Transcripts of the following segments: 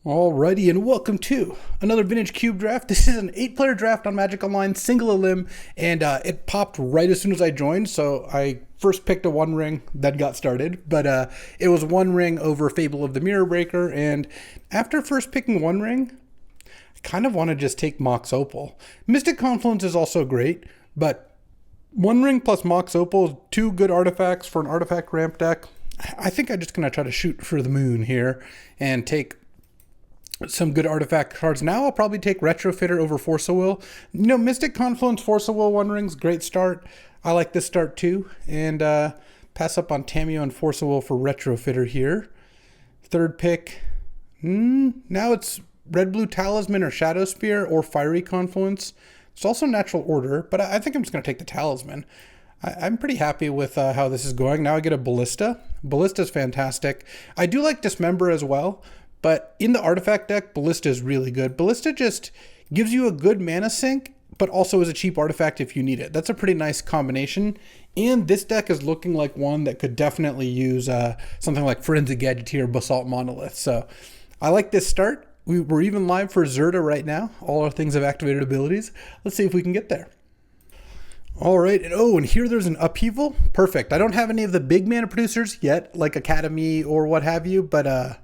Alrighty, and welcome to another Vintage Cube draft. This is an 8-player draft on Magic Online, single elim, and it popped right as soon as I joined, so I first picked a One Ring, then got started, but it was One Ring over Fable of the Mirror Breaker, and after first picking One Ring, I kind of want to just take Mox Opal. Mystic Confluence is also great, but One Ring plus Mox Opal is two good artifacts for an artifact ramp deck. I think I'm just going to try to shoot for the moon here and take some good artifact cards. Now I'll probably take Retrofitter over Force of Will. You know, Mystic Confluence, Force of Will, One Rings, great start. I like this start too. And pass up on Tamiyo and Force of Will for Retrofitter here. Third pick. Now it's Red Blue Talisman or Shadow Spear or Fiery Confluence. It's also Natural Order, but I think I'm just going to take the Talisman. I'm pretty happy with how this is going. Now I get a Ballista. Ballista's fantastic. I do like Dismember as well. But in the artifact deck, Ballista is really good. Ballista just gives you a good mana sink, but also is a cheap artifact if you need it. That's a pretty nice combination. And this deck is looking like one that could definitely use something like Forensic Gadgeteer, Basalt Monolith. So I like this start. We're even live for Zerta right now. All our things have activated abilities. Let's see if we can get there. All right, and here there's an Upheaval. Perfect. I don't have any of the big mana producers yet, like Academy or what have you, but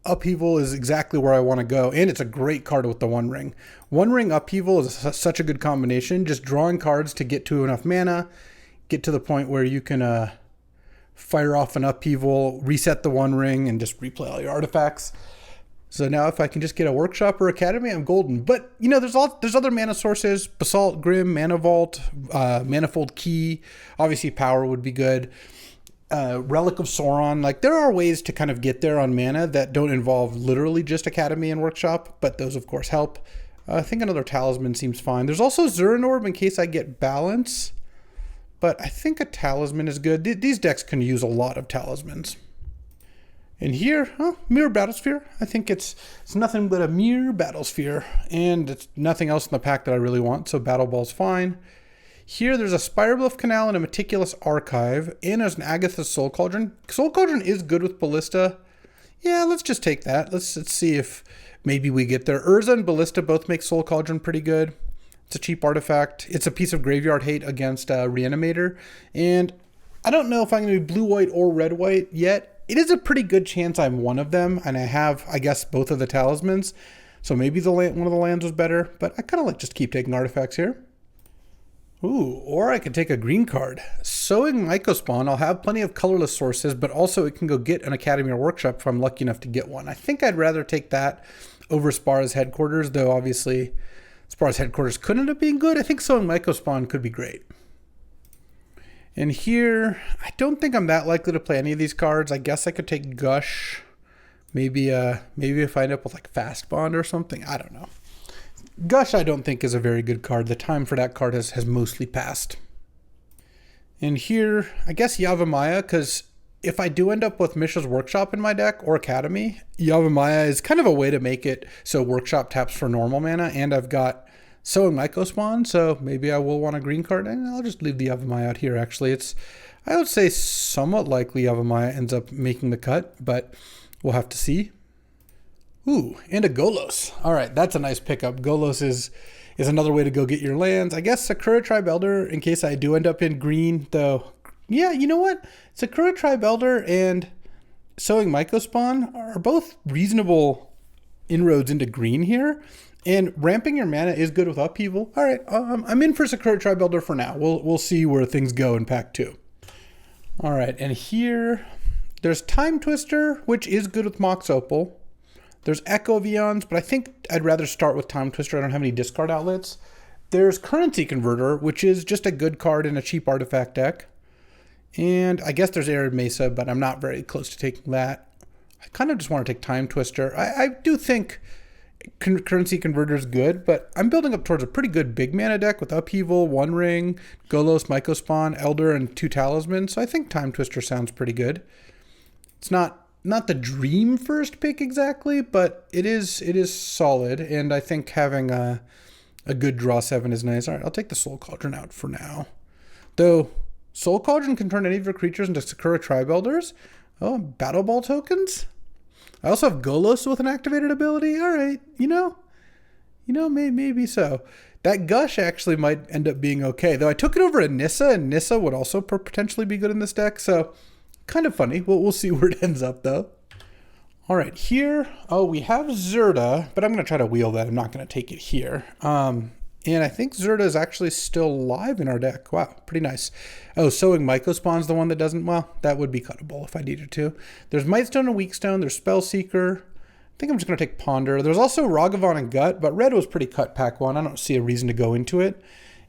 Upheaval is exactly where I want to go, and it's a great card with the One Ring. One Ring Upheaval is such a good combination, just drawing cards to get to enough mana, get to the point where you can fire off an Upheaval, reset the One Ring, and just replay all your artifacts. So now if I can just get a Workshop or Academy, I'm golden. But, you know, there's other mana sources, Basalt, Grim, Mana Vault, Manifold Key, obviously Power would be good. Relic of Sauron, like there are ways to kind of get there on mana that don't involve literally just Academy and Workshop, but those of course help. I think another Talisman seems fine. There's also Zeranorb in case I get Balance, but I think a Talisman is good. These decks can use a lot of Talismans. And here, Mirror Battlesphere. I think it's nothing but a Mirror Battlesphere, and it's nothing else in the pack that I really want, so Battle Ball's fine. Here, there's a Spirebluff Canal and a Meticulous Archive, and there's an Agatha's Soul Cauldron. Soul Cauldron is good with Ballista. Yeah, let's just take that. Let's see if maybe we get there. Urza and Ballista both make Soul Cauldron pretty good. It's a cheap artifact. It's a piece of graveyard hate against Reanimator. And I don't know if I'm going to be blue-white or red-white yet. It is a pretty good chance I'm one of them, and I have, I guess, both of the Talismans. So maybe one of the lands was better, but I kind of like just keep taking artifacts here. Ooh, or I could take a green card. Sowing Mycospawn, I'll have plenty of colorless sources, but also it can go get an Academy or Workshop if I'm lucky enough to get one. I think I'd rather take that over Spara's Headquarters, though obviously Spara's Headquarters could end up being good. I think Sowing Mycospawn could be great. And here, I don't think I'm that likely to play any of these cards. I guess I could take Gush. Maybe if I end up with like Fast Bond or something. I don't know. Gush I don't think is a very good card. The time for that card has mostly passed. And here, I guess Yavimaya, because if I do end up with Mishra's Workshop in my deck or Academy, Yavimaya is kind of a way to make it so Workshop taps for normal mana, and I've got Sowing Mycospawn, so maybe I will want a green card, and I'll just leave the Yavimaya out here actually. I would say somewhat likely Yavimaya ends up making the cut, but we'll have to see. Ooh, and a Golos. All right, that's a nice pickup. Golos is another way to go get your lands. I guess Sakura Tribe Elder in case I do end up in green, though. Yeah, you know what? Sakura Tribe Elder and Sowing Mycospawn are both reasonable inroads into green here. And ramping your mana is good with Upheaval. All right, I'm in for Sakura Tribe Elder for now. We'll see where things go in pack 2. All right, and here there's Time Twister, which is good with Mox Opal. There's Echo Vions, but I think I'd rather start with Time Twister. I don't have any discard outlets. There's Currency Converter, which is just a good card in a cheap artifact deck. And I guess there's Arid Mesa, but I'm not very close to taking that. I kind of just want to take Time Twister. I do think Currency Converter is good, but I'm building up towards a pretty good big mana deck with Upheaval, One Ring, Golos, Mycospawn, Elder, and 2 Talismans. So I think Time Twister sounds pretty good. It's not the dream first pick exactly, but it is solid, and I think having a good draw 7 is nice. All right, I'll take the Soul Cauldron out for now. Though Soul Cauldron can turn any of your creatures into Sakura Tribe Elders. Oh, Battle Ball tokens? I also have Golos with an activated ability. All right, maybe so. That Gush actually might end up being okay, though I took it over a Nissa, and Nissa would also potentially be good in this deck, so kind of funny. We'll see where it ends up, though. All right, here, we have Zerda, but I'm going to try to wheel that. I'm not going to take it here. And I think Zerda is actually still live in our deck. Wow, pretty nice. Oh, Sowing Mycospawn's the one that doesn't, well, that would be cuttable if I needed to. There's Mightstone and Weakstone, there's Spellseeker. I think I'm just going to take Ponder. There's also Ragavan and Gut, but Red was pretty cut pack one. I don't see a reason to go into it.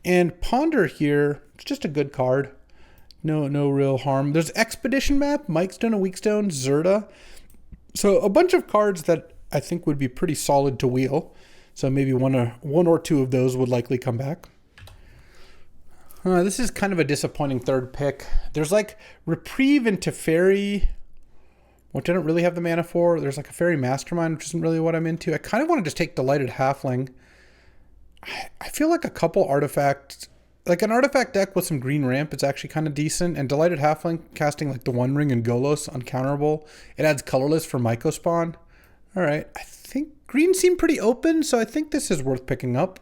And Ponder here, it's just a good card. No real harm. There's Expedition Map, Mightstone and Weakstone, Zerda. So a bunch of cards that I think would be pretty solid to wheel. So maybe one or two of those would likely come back. This is kind of a disappointing third pick. There's like Reprieve and Teferi, which I don't really have the mana for. There's like a Fairy Mastermind, which isn't really what I'm into. I kind of want to just take Delighted Halfling. I feel like a couple artifacts, like an artifact deck with some green ramp, it's actually kind of decent. And Delighted Halfling casting like the One Ring and Golos uncounterable. It adds colorless for Mycospawn. All right, I think green seemed pretty open, so I think this is worth picking up.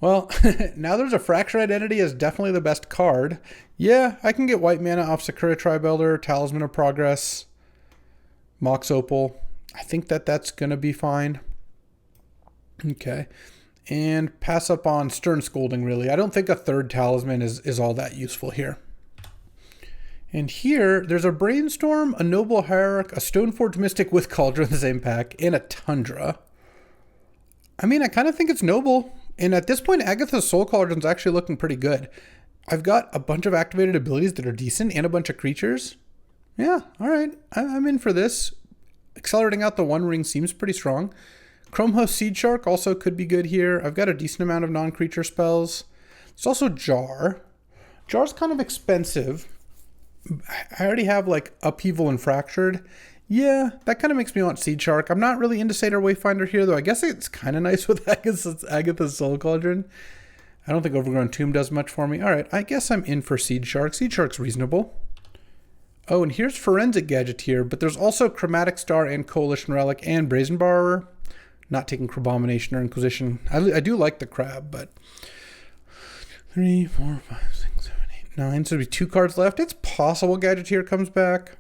Well, now there's a Fracture Identity is definitely the best card. Yeah, I can get white mana off Sakura Tribe Elder, Talisman of Progress, Mox Opal. I think that's going to be fine. Okay. And pass up on Stern Scolding, really. I don't think a third Talisman is all that useful here. And here, there's a Brainstorm, a Noble Hierarch, a Stoneforge Mystic with Cauldron in the same pack, and a Tundra. I mean, I kind of think it's noble. And at this point, Agatha's Soul Cauldron's actually looking pretty good. I've got a bunch of activated abilities that are decent and a bunch of creatures. Yeah, all right. I'm in for this. Accelerating out the One Ring seems pretty strong. Chromehost Seed Shark also could be good here. I've got a decent amount of non-creature spells. There's also Jar. Jar's kind of expensive. I already have like Upheaval and Fractured. Yeah, that kind of makes me want Seed Shark. I'm not really into Satyr Wayfinder here, though. I guess it's kind of nice with Agatha's Soul Cauldron. I don't think Overgrown Tomb does much for me. All right, I guess I'm in for Seed Shark. Seed Shark's reasonable. Oh, and here's Forensic Gadgeteer, but there's also Chromatic Star and Coalition Relic and Brazen Borrower. Not taking Crabomination or Inquisition. I do like the Crab, but 3, 4, 5, 6, 7, 8, 9. So there'll be 2 cards left. It's possible Gadgeteer comes back.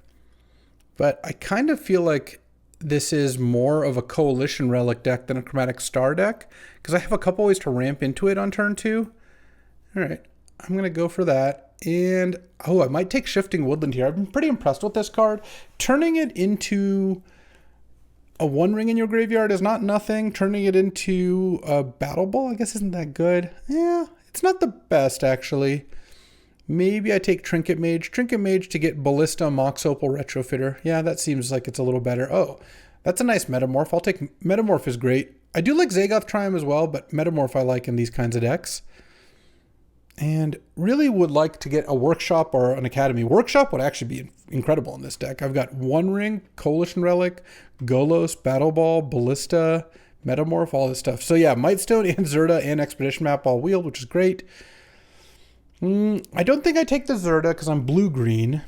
But I kind of feel like this is more of a Coalition Relic deck than a Chromatic Star deck, because I have a couple ways to ramp into it on turn 2. All right, I'm going to go for that. And, oh, I might take Shifting Woodland here. I've been pretty impressed with this card. Turning it into a One Ring in your graveyard is not nothing. Turning it into a Battle Ball, I guess, isn't that good. Yeah, it's not the best, actually. Maybe I take Trinket Mage. Trinket Mage to get Ballista, Mox Opal, Retrofitter. Yeah, that seems like it's a little better. Oh, that's a nice Metamorph. I'll take Metamorph is great. I do like Zagoth Triumph as well, but Metamorph I like in these kinds of decks. And really would like to get a Workshop or an Academy. Workshop would actually be incredible in this deck. I've got One Ring, Coalition Relic, Golos, Battle Ball, Ballista, Metamorph, all this stuff. So yeah, Mightstone and Zerda and Expedition Map all wheeled, which is great. I don't think I take the Zerda because I'm blue-green.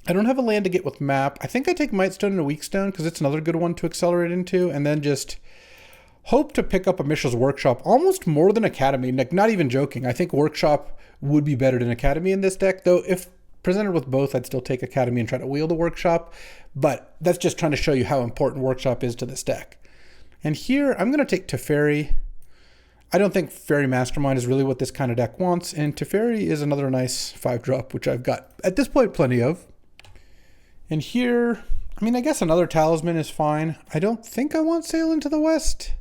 I don't have a land to get with Map. I think I take Mightstone and a Weakstone because it's another good one to accelerate into, and then just hope to pick up a Mishra's Workshop almost more than Academy. Like, not even joking. I think Workshop would be better than Academy in this deck, though if presented with both, I'd still take Academy and try to wield a Workshop, but that's just trying to show you how important Workshop is to this deck. And here, I'm going to take Teferi. I don't think Fairy Mastermind is really what this kind of deck wants, and Teferi is another nice 5-drop, which I've got, at this point, plenty of. And here, I mean, I guess another Talisman is fine. I don't think I want Sail into the West,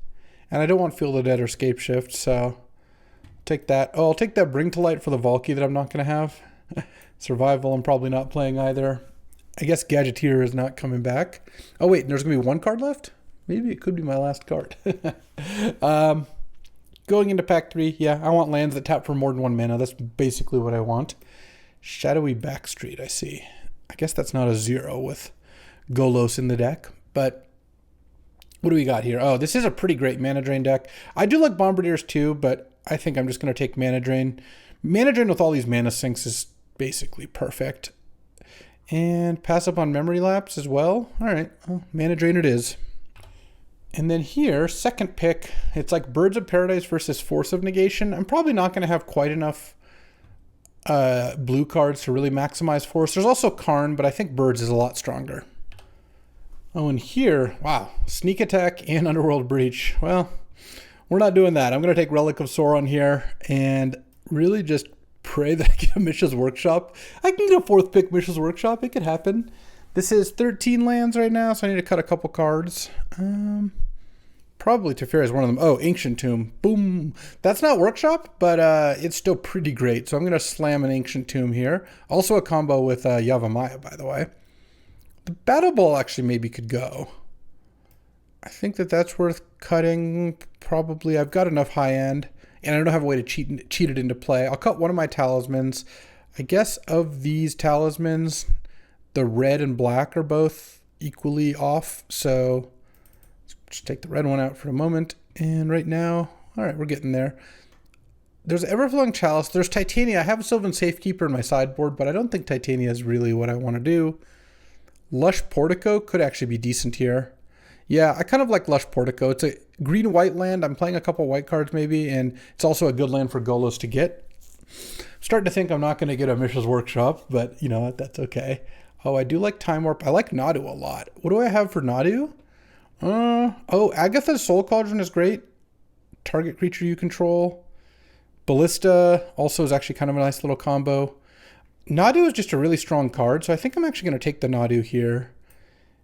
and I don't want Field of Dead or Scape Shift, so take that. Oh, I'll take that Bring to Light for the Valky that I'm not going to have. Survival, I'm probably not playing either. I guess Gadgeteer is not coming back. Oh, wait, there's going to be 1 card left? Maybe it could be my last card. Going into pack 3, yeah, I want lands that tap for more than 1 mana. That's basically what I want. Shadowy Backstreet, I see. I guess that's not a 0 with Golos in the deck, but what do we got here? Oh, this is a pretty great Mana Drain deck. I do like Bombardiers too, but I think I'm just going to take Mana Drain. Mana Drain with all these mana sinks is basically perfect. And pass up on memory lapse as well. All right, well, mana drain it is. And then here, second pick, it's like Birds of Paradise versus Force of Negation. I'm probably not going to have quite enough blue cards to really maximize Force. There's also Karn, but I think Birds is a lot stronger. Oh, and here, wow, Sneak Attack and Underworld Breach. Well, we're not doing that. I'm going to take Relic of Sauron here and really just pray that I get a Mishra's Workshop. I can get a fourth pick Mishra's Workshop. It could happen. This is 13 lands right now, so I need to cut a couple cards. Probably Teferi is one of them. Oh, Ancient Tomb. Boom. That's not Workshop, but it's still pretty great. So I'm going to slam an Ancient Tomb here. Also a combo with Yavimaya, by the way. The Battle Ball actually maybe could go. I think that that's worth cutting. Probably. I've got enough high end, and I don't have a way to cheat it into play. I'll cut one of my talismans. I guess of these talismans, the red and black are both equally off. So just take the red one out for a moment. And right now, all right, we're getting there. There's Everflowing Chalice. There's Titania. I have a Sylvan Safekeeper in my sideboard, but I don't think Titania is really what I want to do. Lush Portico could actually be decent here. Yeah, I kind of like Lush Portico. It's a green-white land. I'm playing a couple white cards maybe, and it's also a good land for Golos to get. I'm starting to think I'm not going to get a Mishra's Workshop, but you know what? That's okay. Oh, I do like Time Warp. I like Nadu a lot. What do I have for Nadu? Oh, Agatha's Soul Cauldron is great. Target creature you control. Ballista also is actually kind of a nice little combo. Nadu is just a really strong card, so I think I'm actually going to take the Nadu here.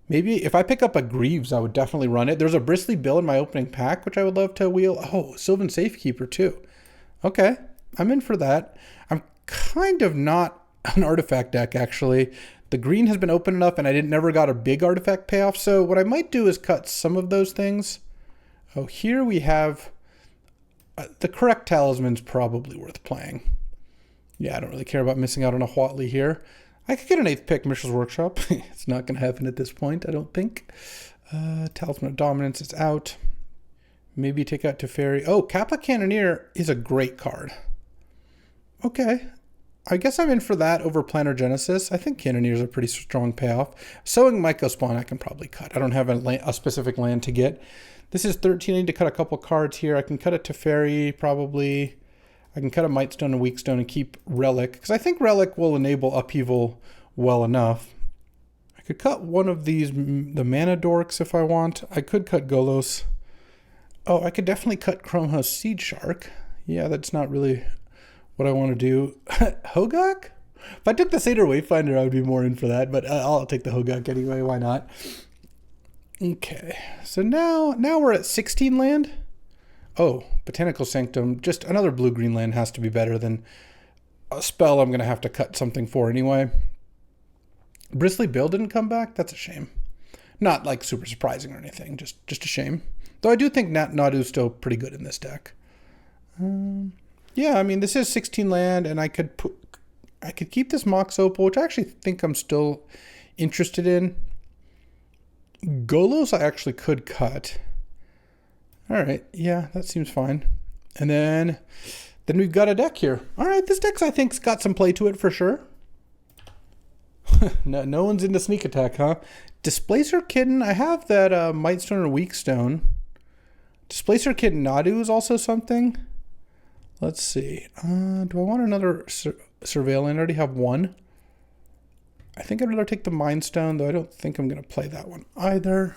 Maybe if I pick up a Greaves, I would definitely run it. There's a Bristly Bill in my opening pack, which I would love to wheel. Oh, Sylvan Safekeeper too. Okay, I'm in for that. I'm kind of not an artifact deck, actually. The green has been open enough, and I never got a big artifact payoff, so what I might do is cut some of those things. Oh, here we have... the correct talisman's probably worth playing. Yeah, I don't really care about missing out on a Huatli here. I could get an 8th pick Mishra's Workshop. It's not going to happen at this point, I don't think. Talisman of Dominance is out. Maybe take out Teferi. Oh, Kappa Cannoneer is a great card. Okay. I guess I'm in for that over Planar Genesis. I think Cannoneer is a pretty strong payoff. Sowing Mycospawn I can probably cut. I don't have a specific land to get. This is 13. I need to cut a couple cards here. I can cut a Teferi probably. I can cut a Mightstone and Weakstone and keep Relic, because I think Relic will enable Upheaval well enough. I could cut one of these, the Mana Dorks, if I want. I could cut Golos. Oh, I could definitely cut Chromehouse Seed Shark. Yeah, that's not really what I want to do. Hogak? If I took the Seder Wayfinder, I would be more in for that, but I'll take the Hogak anyway. Why not? Okay, so now we're at 16 land. Oh, Botanical Sanctum. Just another blue-green land has to be better than a spell I'm going to have to cut something for anyway. Bristly Bill didn't come back? That's a shame. Not like super surprising or anything, just a shame. Though I do think Nadu's still pretty good in this deck. Yeah, I mean, this is 16 land, and I could keep this Mox Opal, which I actually think I'm still interested in. Golos I actually could cut. All right, yeah, that seems fine. And then we've got a deck here. All right, this deck's I think's got some play to it for sure. no one's into Sneak Attack, huh? Displacer Kitten, I have that Mightstone or Weakstone. Displacer Kitten Nadu is also something. Let's see. Do I want another Surveil? I already have one. I think I'd rather take the Mind Stone, though I don't think I'm going to play that one either.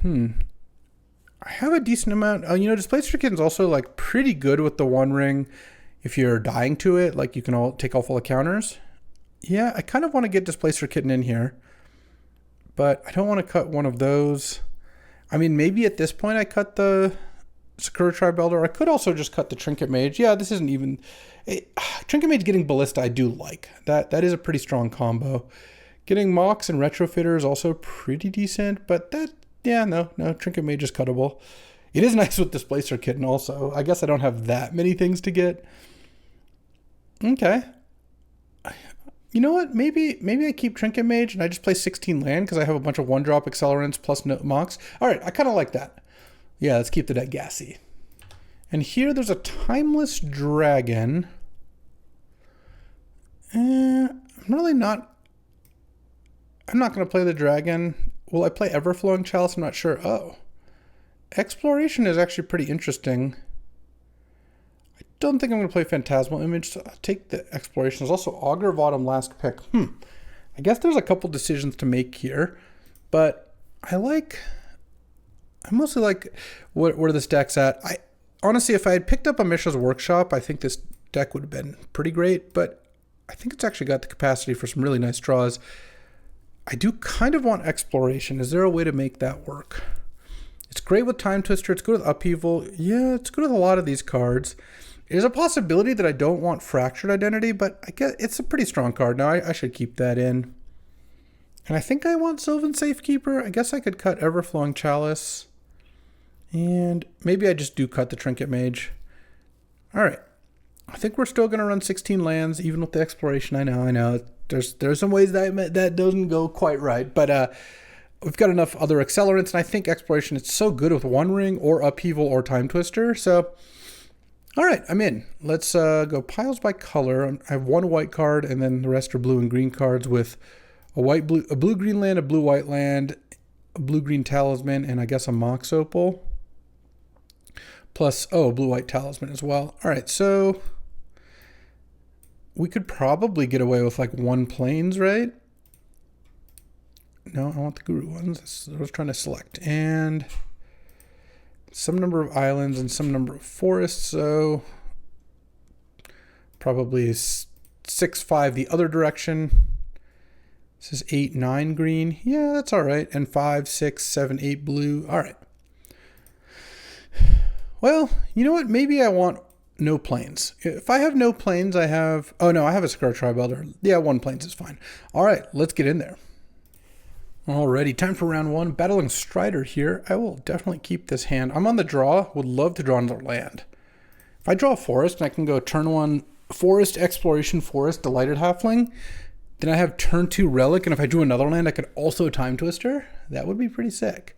I have a decent amount. Displacer Kitten's also like pretty good with the One Ring. If you're dying to it, like you can take off all the counters. Yeah, I kind of want to get Displacer Kitten in here, but I don't want to cut one of those. I mean, maybe at this point I cut the Sakura Tribe Elder. I could also just cut the Trinket Mage. Yeah, this isn't even... Trinket Mage getting Ballista I do like. That is a pretty strong combo. Getting Mox and Retrofitter is also pretty decent, but no, Trinket Mage is cuttable. It is nice with Displacer Kitten also. I guess I don't have that many things to get. Okay. You know what? Maybe I keep Trinket Mage and I just play 16 land because I have a bunch of 1-drop accelerants plus Mox. All right, I kind of like that. Yeah, let's keep the deck gassy. And here there's a Timeless Dragon. I'm really not... I'm not going to play the dragon. Will I play Everflowing Chalice? I'm not sure. Oh. Exploration is actually pretty interesting. I don't think I'm going to play Phantasmal Image, so I'll take the Exploration. There's also Augur of Autumn, last pick. I guess there's a couple decisions to make here, but I mostly like where this deck's at. Honestly, if I had picked up a Mishra's Workshop, I think this deck would have been pretty great, but I think it's actually got the capacity for some really nice draws. I do kind of want Exploration. Is there a way to make that work? It's great with Time Twister. It's good with Upheaval. Yeah, it's good with a lot of these cards. There's a possibility that I don't want Fractured Identity, but I guess it's a pretty strong card. Now, I should keep that in. And I think I want Sylvan Safekeeper. I guess I could cut Everflowing Chalice. And maybe I just do cut the Trinket Mage. All right. I think we're still going to run 16 lands, even with the Exploration. I know. There's some ways that doesn't go quite right, but we've got enough other accelerants, and I think Exploration is so good with One Ring or Upheaval or Time Twister. So, all right, I'm in. Let's go piles by color. I have one white card, and then the rest are blue and green cards with a blue-green land, a blue-white land, a blue-green talisman, and I guess a Mox Opal. Plus, a blue-white talisman as well. All right, so we could probably get away with like one plains, right? No, I want the Guru ones. That's what I was trying to select. And some number of islands and some number of forests. So probably 6-5 the other direction. This is 8-9 green. Yeah, that's all right. And 5, 6, 7, 8 blue. All right. Well, you know what? Maybe I want no plains. If I have no plains, I have... Oh, no, I have a Scar Tribe Elder. Yeah, one plains is fine. All right, let's get in there. Alrighty, time for round one. Battling Strider here. I will definitely keep this hand. I'm on the draw. Would love to draw another land. If I draw a forest and I can go turn one forest, exploration, forest, delighted halfling, then I have turn two relic, and if I drew another land, I could also Time Twister. That would be pretty sick.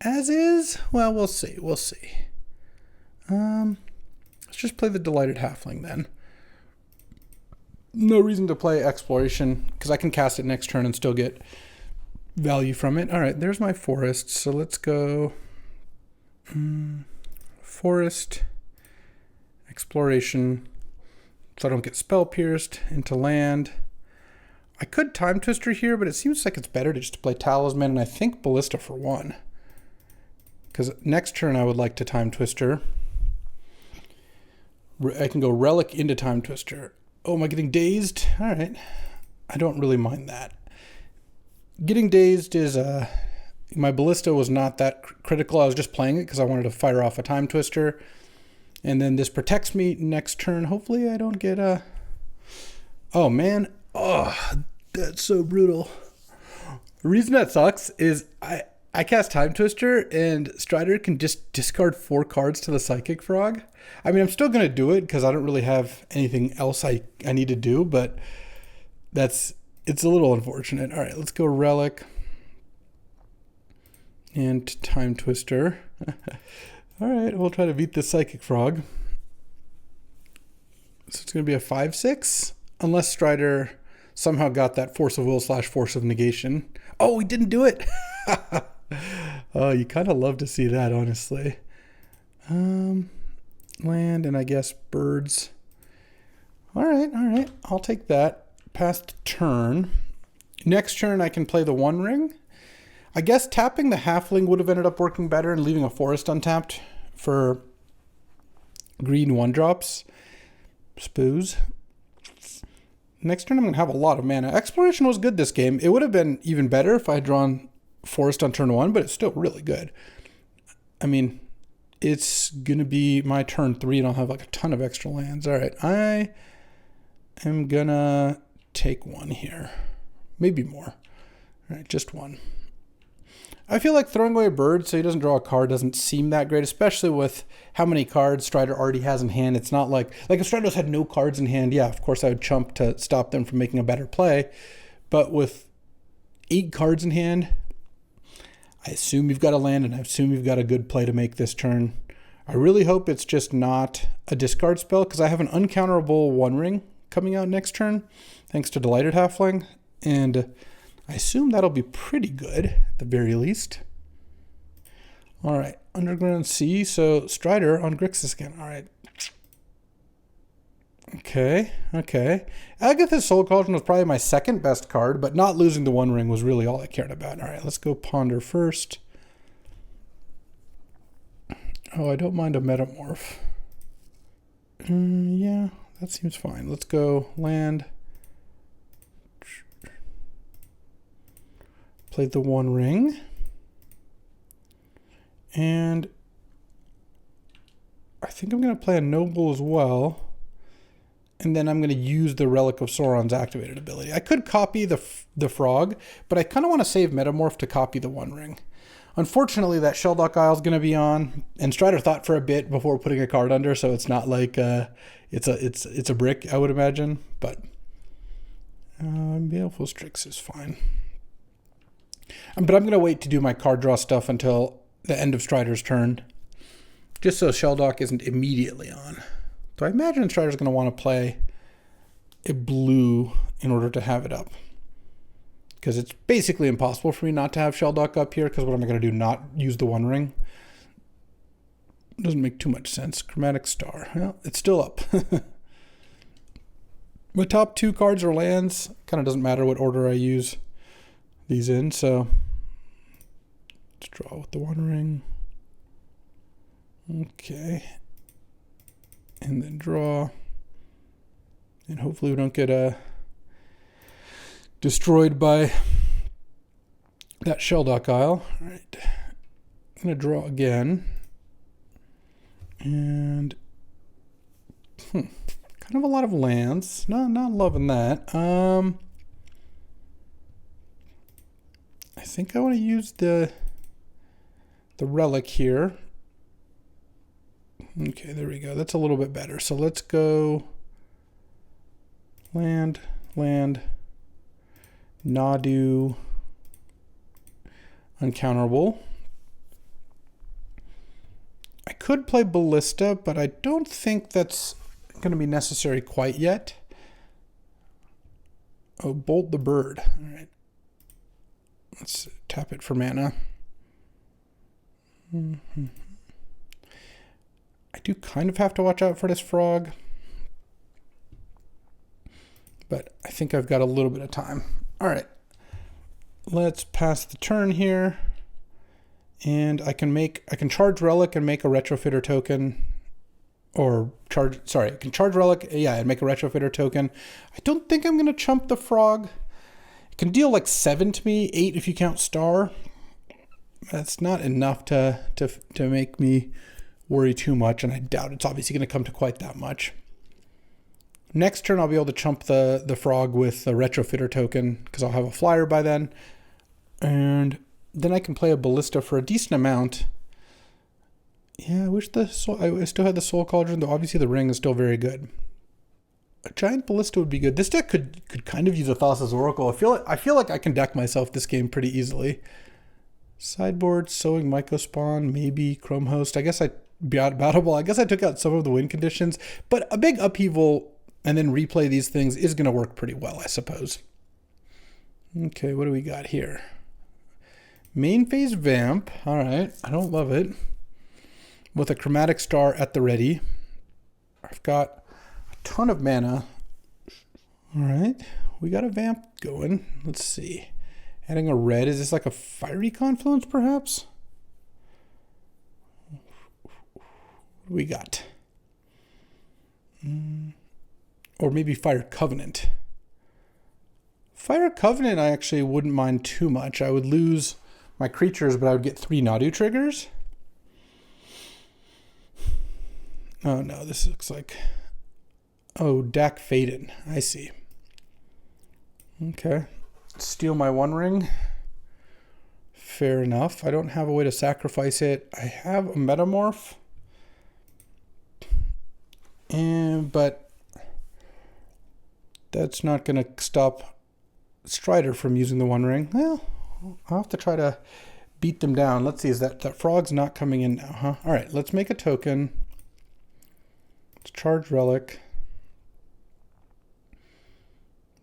As is, well, we'll see. We'll see. Let's just play the delighted halfling then. No reason to play exploration because I can cast it next turn and still get value from it. All right, there's my forest. So let's go forest, exploration, so I don't get spell pierced, into land. I could Time Twister here, but it seems like it's better to just play Talisman, and I think Ballista for one. Because next turn I would like to Time Twister. I can go Relic into Time Twister. Oh, am I getting dazed? All right. I don't really mind that. Getting dazed is... my Ballista was not that critical. I was just playing it because I wanted to fire off a Time Twister. And then this protects me next turn. Hopefully I don't get a... Oh, man. Oh, that's so brutal. The reason that sucks is I cast Time Twister and Strider can just discard 4 cards to the Psychic Frog. I mean, I'm still going to do it because I don't really have anything else I need to do, but it's a little unfortunate. All right, let's go Relic and Time Twister. All right, we'll try to beat the Psychic Frog. So it's going to be a 5/6, unless Strider somehow got that Force of Will / Force of Negation. Oh, he didn't do it. Oh, you kind of love to see that, honestly. Land and I guess birds. All right. I'll take that. Past turn. Next turn I can play the One Ring. I guess tapping the Halfling would have ended up working better and leaving a forest untapped for green 1-drops. Spoos. Next turn I'm going to have a lot of mana. Exploration was good this game. It would have been even better if I had drawn forest on turn 1, but it's still really good. I mean, it's going to be my turn 3 and I'll have like a ton of extra lands. All right, I am going to take one here. Maybe more. All right, just one. I feel like throwing away a bird so he doesn't draw a card doesn't seem that great, especially with how many cards Strider already has in hand. It's not like if Strider had no cards in hand, yeah, of course I would chump to stop them from making a better play. But with 8 cards in hand, I assume you've got a land, and I assume you've got a good play to make this turn. I really hope it's just not a discard spell, because I have an uncounterable One Ring coming out next turn, thanks to Delighted Halfling. And I assume that'll be pretty good, at the very least. All right, Underground Sea. So Strider on Grixis again. All right. Okay. Agatha's Soul Cauldron was probably my second best card, but not losing the One Ring was really all I cared about. All right, let's go Ponder first. Oh, I don't mind a Metamorph. Yeah, that seems fine. Let's go land. Play the One Ring. And I think I'm going to play a Noble as well. And then I'm going to use the Relic of Sauron's activated ability. I could copy the Frog, but I kind of want to save Metamorph to copy the One Ring. Unfortunately, that Shelldock Isle is going to be on, and Strider thought for a bit before putting a card under, so it's not like it's a brick, I would imagine. But Baleful Strix is fine. But I'm going to wait to do my card draw stuff until the end of Strider's turn, just so Shelldock isn't immediately on. So I imagine Strider's going to want to play a blue in order to have it up, because it's basically impossible for me not to have Shelldock up here, because what am I going to do, not use the One Ring? Doesn't make too much sense. Chromatic Star. Well, it's still up. My top two cards are lands. Kind of doesn't matter what order I use these in, so let's draw with the One Ring. Okay. And then draw. And hopefully we don't get destroyed by that Shelldock Isle. All right. I'm going to draw again. And kind of a lot of lands. Not loving that. I think I want to use the relic here. Okay, there we go. That's a little bit better. So let's go land, Nadu, uncounterable. I could play Ballista, but I don't think that's going to be necessary quite yet. Oh, Bolt the Bird. All right. Let's tap it for mana. I do kind of have to watch out for this Frog, but I think I've got a little bit of time. All right, let's pass the turn here, and I can charge Relic and make a Retrofitter token, I can charge Relic, yeah, and make a Retrofitter token. I don't think I'm gonna chump the Frog. It can deal like 7 to me, 8 if you count Star. That's not enough to make me worry too much, and I doubt it's obviously going to come to quite that much. Next turn, I'll be able to chump the Frog with the Retrofitter token, because I'll have a flyer by then. And then I can play a Ballista for a decent amount. Yeah, I wish I still had the Soul Cauldron, though obviously the Ring is still very good. A Giant Ballista would be good. This deck could kind of use a Thassa's Oracle. I feel like I can deck myself this game pretty easily. Sideboard, Sowing Mycospawn, maybe Chrome Host. I guess Battleable. I guess I took out some of the win conditions, but a big upheaval and then replay these things is going to work pretty well, I suppose. Okay, what do we got here? Main phase Vamp. All right, I don't love it. With a Chromatic Star at the ready. I've got a ton of mana. All right, we got a Vamp going. Let's see. Adding a red. Is this like a Fiery Confluence, perhaps? What do we got? Or maybe Fire Covenant. Fire Covenant I actually wouldn't mind too much. I would lose my creatures, but I would get 3 Nadu triggers. Oh no, this looks like... Oh, Dak Faden. I see. Okay. Steal my One Ring. Fair enough. I don't have a way to sacrifice it. I have a Metamorph. But that's not going to stop Strider from using the One Ring. Well, I'll have to try to beat them down. Let's see, is that Frog's not coming in now, huh? All right, let's make a token. Let's charge Relic.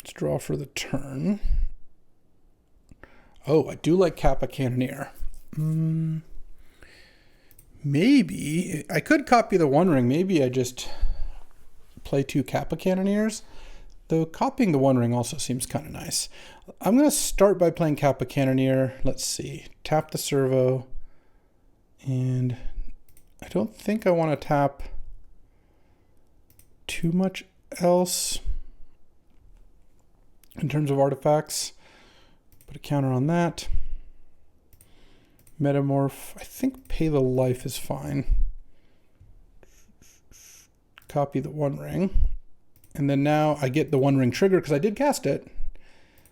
Let's draw for the turn. Oh, I do like Kappa Cannoneer. Maybe I could copy the One Ring. Maybe I just play 2 Kappa Cannoneers. Though copying the One Ring also seems kind of nice. I'm going to start by playing Kappa Cannoneer. Let's see. Tap the servo. And I don't think I want to tap too much else in terms of artifacts. Put a counter on that. Metamorph. I think Pay the Life is fine. Copy the One Ring. And then now I get the One Ring trigger because I did cast it.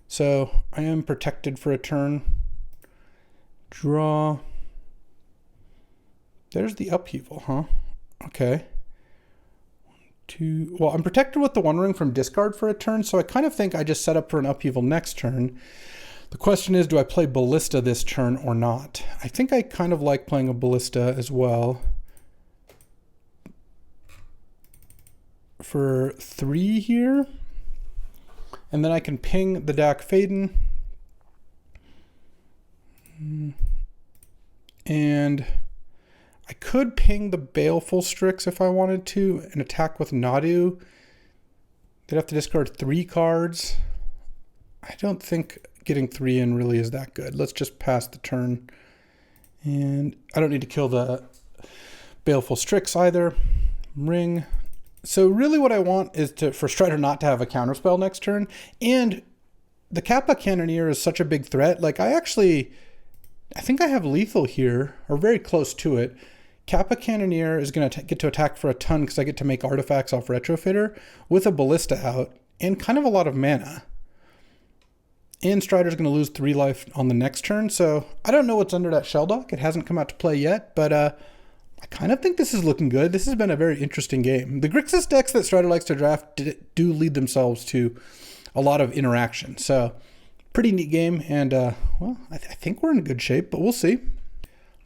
So I am protected for a turn. Draw. There's the upheaval, huh? Okay. 1, 2. Well, I'm protected with the One Ring from discard for a turn, so I kind of think I just set up for an upheaval next turn. The question is, do I play Ballista this turn or not? I think I kind of like playing a Ballista as well. For 3 here. And then I can ping the Dak Faden. And I could ping the Baleful Strix if I wanted to and attack with Nadu. They'd have to discard 3 cards. I don't think getting 3 in really is that good. Let's just pass the turn. And I don't need to kill the Baleful Strix either. Ring. So really what I want is for Strider not to have a counterspell next turn. And the Kappa Cannoneer is such a big threat. Like I think I have lethal here, or very close to it. Kappa Cannoneer is going to get to attack for a ton because I get to make artifacts off Retrofitter with a Ballista out and kind of a lot of mana. And Strider's going to lose 3 life on the next turn. So I don't know what's under that shell dock. It hasn't come out to play yet, but I kind of think this is looking good. This has been a very interesting game. The Grixis decks that Strider likes to draft do lead themselves to a lot of interaction. So pretty neat game. And well, I think we're in good shape, but we'll see.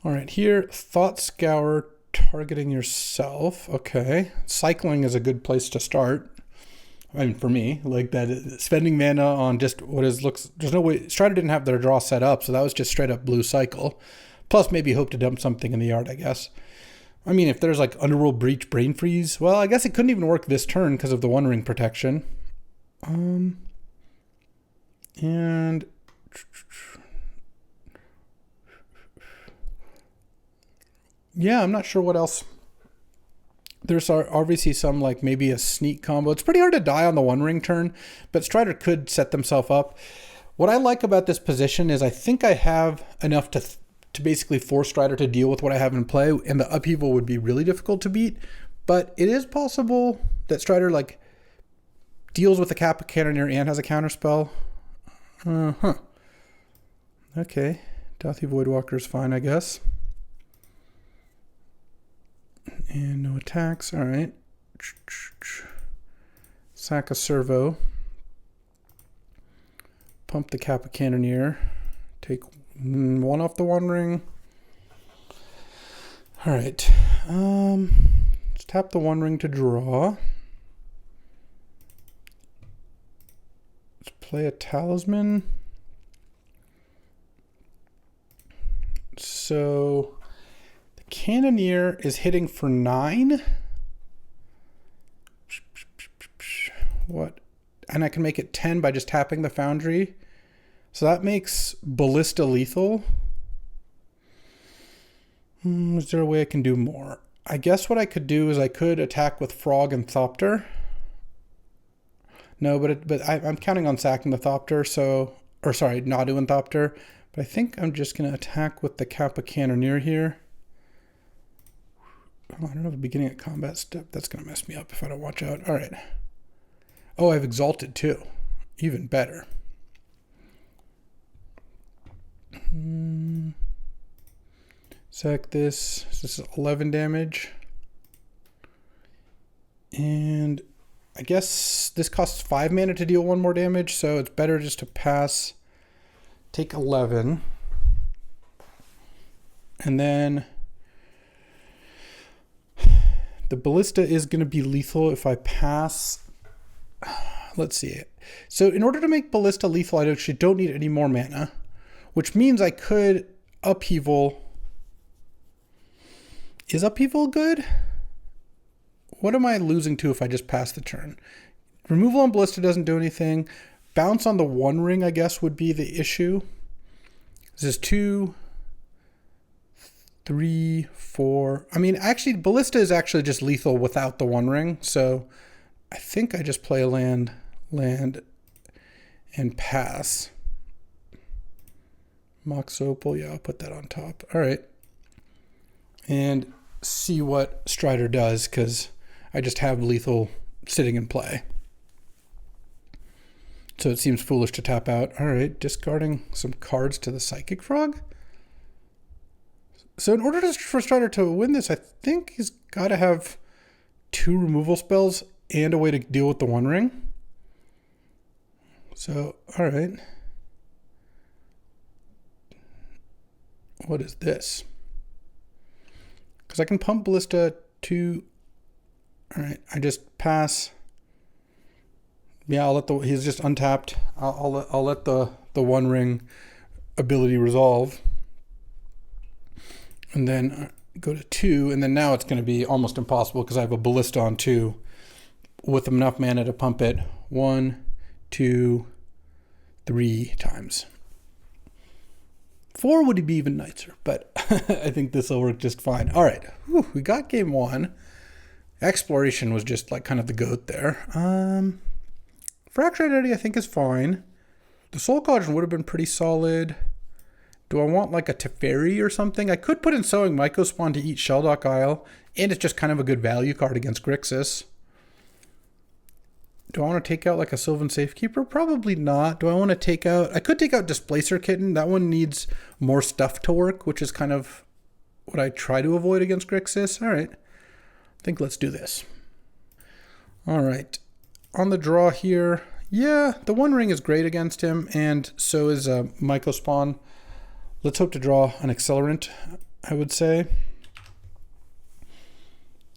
All right, here, Thought Scour, targeting yourself. Okay, cycling is a good place to start. I mean, for me, like that, spending mana on just there's no way, Strider didn't have their draw set up, so that was just straight up blue cycle. Plus maybe hope to dump something in the yard, I guess. I mean, if there's like Underworld Breach, Brain Freeze, well, I guess it couldn't even work this turn because of the One Ring protection. And yeah, I'm not sure what else. There's obviously some, like maybe a sneak combo. It's pretty hard to die on the One Ring turn, but Strider could set themselves up. What I like about this position is I think I have enough to basically force Strider to deal with what I have in play, and the upheaval would be really difficult to beat. But it is possible that Strider like deals with the Kappa Cannoneer and has a counterspell. Okay, Dauthi Voidwalker is fine, I guess. And no attacks. All right. Sack a servo. Pump the Kappa Cannoneer. Take 1 off the One Ring. All right. Let's tap the One Ring to draw. Let's play a Talisman. So Cannoneer is hitting for 9. What? And I can make it 10 by just tapping the Foundry. So that makes Ballista lethal. Is there a way I can do more? I guess what I could do is I could attack with Frog and Thopter. No, but I'm counting on sacking the Thopter, so... Or sorry, Nadu and Thopter. But I think I'm just going to attack with the Kappa Cannoneer here. Oh, I don't have a beginning at combat step. That's going to mess me up if I don't watch out. All right. Oh, I have Exalted too. Even better. Sack this. So this is 11 damage. And I guess this costs 5 mana to deal 1 more damage, so it's better just to pass. Take 11. And then the Ballista is going to be lethal if I pass. let's see it. So in order to make Ballista lethal, I actually don't need any more mana, which means I could Upheaval. Is Upheaval good? What am I losing to if I just pass the turn? Removal on Ballista doesn't do anything. Bounce on the One Ring, I guess, would be the issue. This is 2, 3, 4. I mean, actually, Ballista is actually just lethal without the One Ring. So I think I just play a land, and pass. Mox Opal, yeah, I'll put that on top. All right. And see what Strider does, because I just have lethal sitting in play. So it seems foolish to tap out. All right, discarding some cards to the Psychic Frog. So in order for Strider to win this, I think he's got to have 2 removal spells and a way to deal with the One Ring. So, all right. What is this? Because I can pump Ballista to... All right, I just pass. Yeah, I'll let he's just untapped. I'll let the One Ring ability resolve, and then go to 2, and then now it's going to be almost impossible because I have a Ballista on 2 with enough mana to pump it 1, 2, 3 times. 4 would be even nicer, but I think this will work just fine. All right, whew, we got game 1. Exploration was just like kind of the goat there. Fracture Identity I think is fine. The Soul Cauldron would have been pretty solid. Do I want like a Teferi or something? I could put in Sowing Mycospawn to eat Sheldock Isle, and it's just kind of a good value card against Grixis. Do I want to take out like a Sylvan Safekeeper? Probably not. Do I want to take out... I could take out Displacer Kitten. That one needs more stuff to work, which is kind of what I try to avoid against Grixis. All right. I think let's do this. All right. On the draw here, yeah, the One Ring is great against him, and so is Mycospawn. Let's hope to draw an Accelerant, I would say.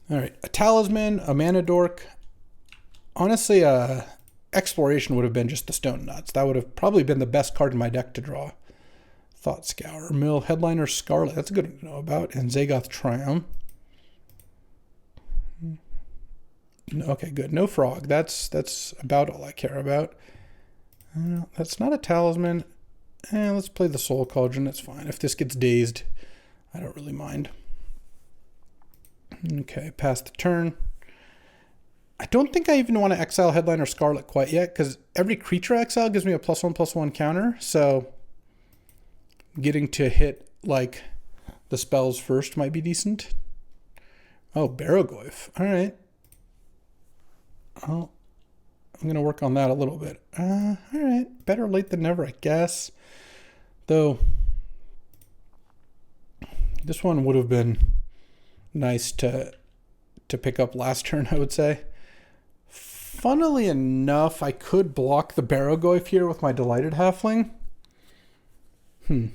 All right, a Talisman, a Mana Dork. Honestly, Exploration would have been just the Stone Nuts. That would have probably been the best card in my deck to draw. Thought Scour, Mill, Headliner, Scarlet. That's a good one to know about. And Zagoth Triumph. Okay, good. No Frog. That's about all I care about. That's not a Talisman. Let's play the Soul Cauldron. That's fine. If this gets dazed, I don't really mind. Okay, pass the turn. I don't think I even want to exile Headliner Scarlet quite yet, because every creature I exile gives me a +1/+1 counter. So getting to hit like the spells first might be decent. Oh, Barrogoyf. All right. Oh, I'm going to work on that a little bit. All right. Better late than never, I guess. Though, this one would have been nice to pick up last turn, I would say. Funnily enough, I could block the Barrogoyf here with my Delighted Halfling. I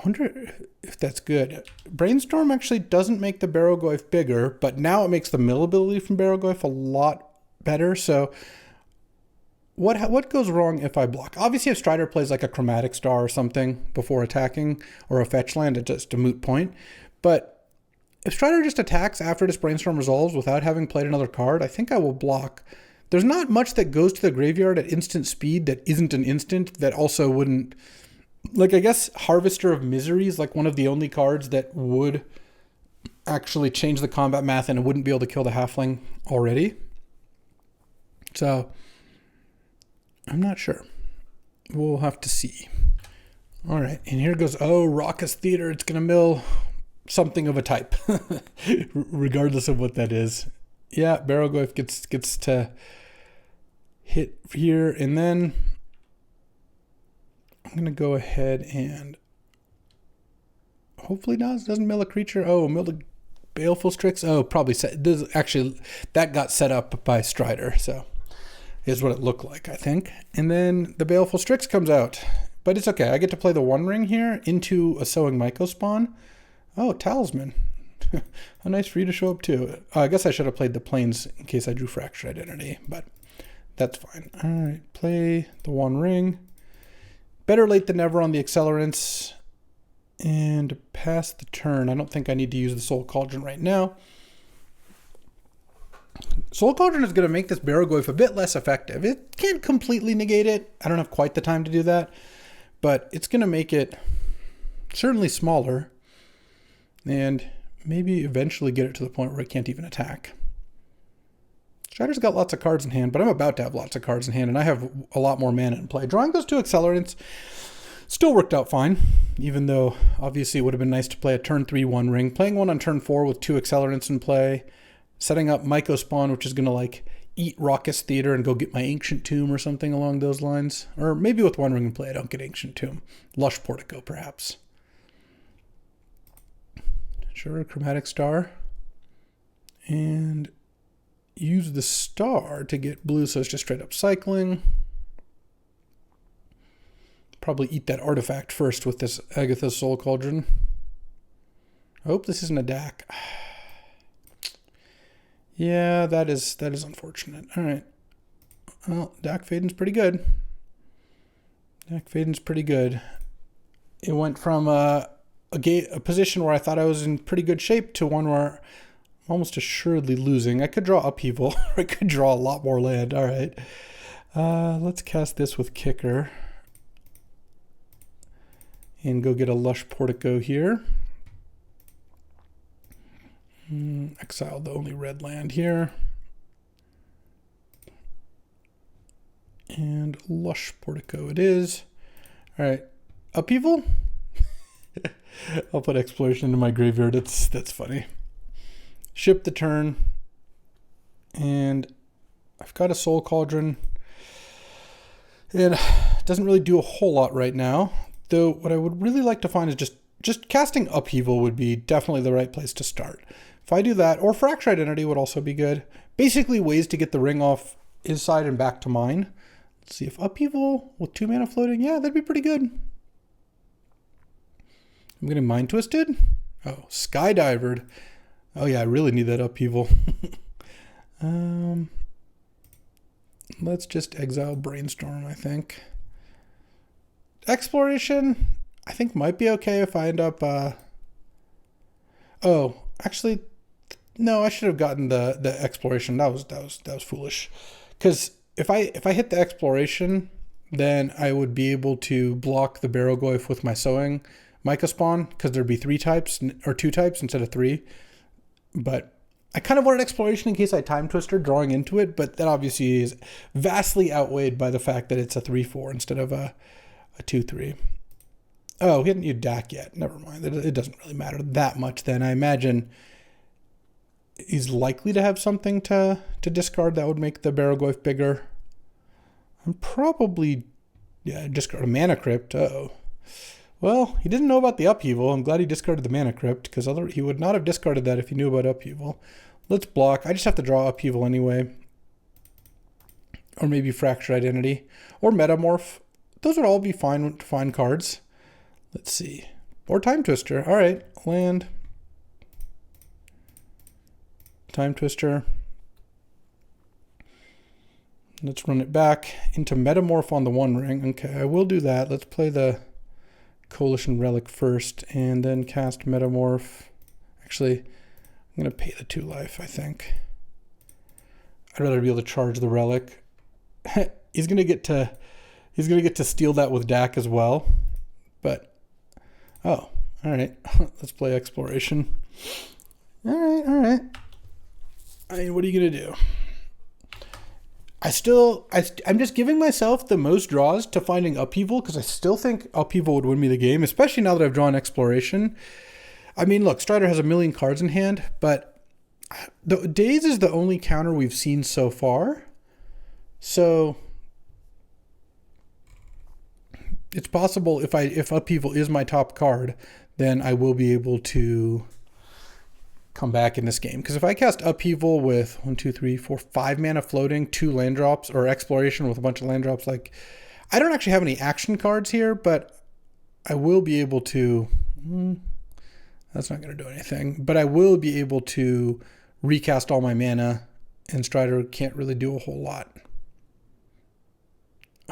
wonder if that's good. Brainstorm actually doesn't make the Barrogoyf bigger, but now it makes the mill ability from Barrogoyf a lot better. So what goes wrong if I block? Obviously, if Strider plays like a Chromatic Star or something before attacking, or a fetch land, it's just a moot point. But if Strider just attacks after this Brainstorm resolves without having played another card, I think I will block. There's not much that goes to the graveyard at instant speed that isn't an instant that also wouldn't... Like, I guess Harvester of Misery is like one of the only cards that would actually change the combat math and it wouldn't be able to kill the Halfling already. So, I'm not sure. We'll have to see. All right, and here goes, oh, Raucous Theater. It's going to mill something of a type, regardless of what that is. Yeah, Barrogoyf gets to hit here, and then... I'm going to go ahead and hopefully doesn't mill a creature. Oh, mill the Baleful Strix. Oh, probably actually that got set up by Strider. So here's what it looked like, I think. And then the Baleful Strix comes out, but it's okay. I get to play the One Ring here into a Sowing Mycospawn. Oh, Talisman. A nice free to show up too. I guess I should have played the plains in case I drew Fractured Identity, but that's fine. All right, play the One Ring. Better late than never on the accelerants. And pass the turn. I don't think I need to use the Soul Cauldron right now. Soul Cauldron is going to make this Barrogoyf a bit less effective. It can't completely negate it. I don't have quite the time to do that. But it's going to make it certainly smaller. And maybe eventually get it to the point where it can't even attack. Strider's got lots of cards in hand, but I'm about to have lots of cards in hand, and I have a lot more mana in play. Drawing those two accelerants still worked out fine, even though obviously it would have been nice to play a turn 3 One Ring. Playing one on turn 4 with 2 accelerants in play. Setting up Myco Spawn, which is going to like eat Raucous Theater and go get my Ancient Tomb or something along those lines. Or maybe with One Ring in play I don't get Ancient Tomb. Lush Portico perhaps. Sure, Chromatic Star. And use the star to get blue, so it's just straight up cycling. Probably eat that artifact first with this Agatha's Soul Cauldron. I hope this isn't a DAC. Yeah, that is unfortunate. All right. Well, DAC Faden's pretty good. DAC Faden's pretty good. It went from a position where I thought I was in pretty good shape to one where I'm almost assuredly losing. I could draw Upheaval, or I could draw a lot more land. All right. Let's cast this with Kicker. And go get a Lush Portico here. Exile the only red land here. And Lush Portico it is. All right. Upheaval? I'll put Exploration into my graveyard. That's funny. Ship the turn. And I've got a Soul Cauldron. It doesn't really do a whole lot right now. Though what I would really like to find is just casting Upheaval would be definitely the right place to start. If I do that, or Fracture Identity would also be good. Basically ways to get the ring off his side and back to mine. Let's see if Upheaval with 2 mana floating. Yeah, that'd be pretty good. I'm getting Mind Twisted. Oh, Skydivered. Oh yeah, I really need that Upheaval. Let's just exile Brainstorm, I think. Exploration, I think might be okay if I end up. Oh, actually, no. I should have gotten the Exploration. That was foolish. Because if I hit the Exploration, then I would be able to block the Barrogoyf with my Sowing Myco Spawn, because there'd be 3 types or 2 types instead of 3. But I kind of wanted Exploration in case I Time Twister drawing into it, but that obviously is vastly outweighed by the fact that it's a 3/4 instead of a 2/3. Oh, he hadn't used DAC yet. Never mind. It doesn't really matter that much then. I imagine he's likely to have something to discard that would make the Barrogoyf bigger. I'm probably, discard a Mana Crypt. Uh-oh. Well, he didn't know about the Upheaval. I'm glad he discarded the Mana Crypt, because he would not have discarded that if he knew about Upheaval. Let's block. I just have to draw Upheaval anyway. Or maybe Fracture Identity. Or Metamorph. Those would all be fine cards. Let's see. Or Time Twister. All right. Land. Time Twister. Let's run it back into Metamorph on the One Ring. Okay, I will do that. Let's play the Coalition Relic first and then cast Metamorph. Actually, I'm going to pay the 2 life, I think. I'd rather be able to charge the Relic. He's going to get to steal that with DAC as well. But, oh, all right. Let's play Exploration. All right. I mean, what are you going to do? I'm just giving myself the most draws to finding Upheaval, because I still think Upheaval would win me the game, especially now that I've drawn Exploration. I mean, look, Strider has a million cards in hand, but the Daze is the only counter we've seen so far. So it's possible if Upheaval is my top card, then I will be able to come back in this game. Because if I cast Upheaval with 5 mana floating, 2 land drops, or Exploration with a bunch of land drops, like, I don't actually have any action cards here, but I will be able to. That's not going to do anything. But I will be able to recast all my mana, and Strider can't really do a whole lot.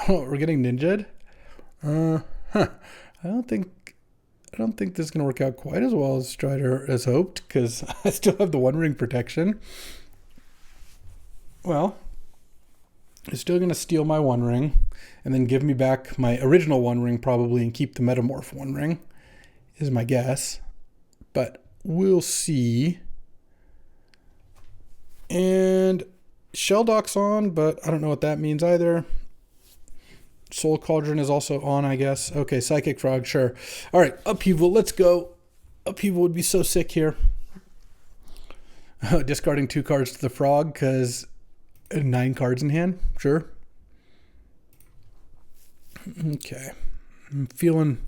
Oh, we're getting ninja'd? I don't think this is going to work out quite as well as Strider has hoped, because I still have the One Ring protection. Well, it's still going to steal my One Ring and then give me back my original One Ring probably and keep the Metamorph One Ring, is my guess. But we'll see. And Shelldock's on, but I don't know what that means either. Soul Cauldron is also on, I guess. Okay, Psychic Frog, sure. All right, Upheaval, let's go. Upheaval would be so sick here. Discarding 2 cards to the Frog because 9 cards in hand, sure. Okay, I'm feeling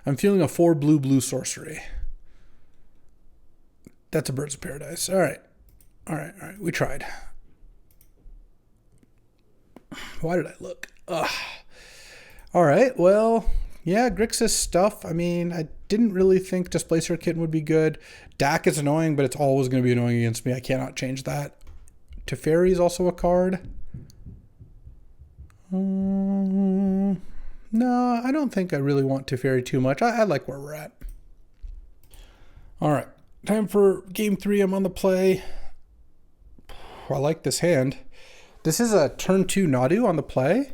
a 4 blue sorcery. That's a Birds of Paradise. All right. We tried. Why did I look? Ugh. All right, well, yeah, Grixis stuff. I mean, I didn't really think Displacer Kitten would be good. Dak is annoying, but it's always going to be annoying against me. I cannot change that. Teferi is also a card. No, I don't think I really want Teferi too much. I like where we're at. All right, time for game 3. I'm on the play. I like this hand. This is a turn 2 Nadu on the play.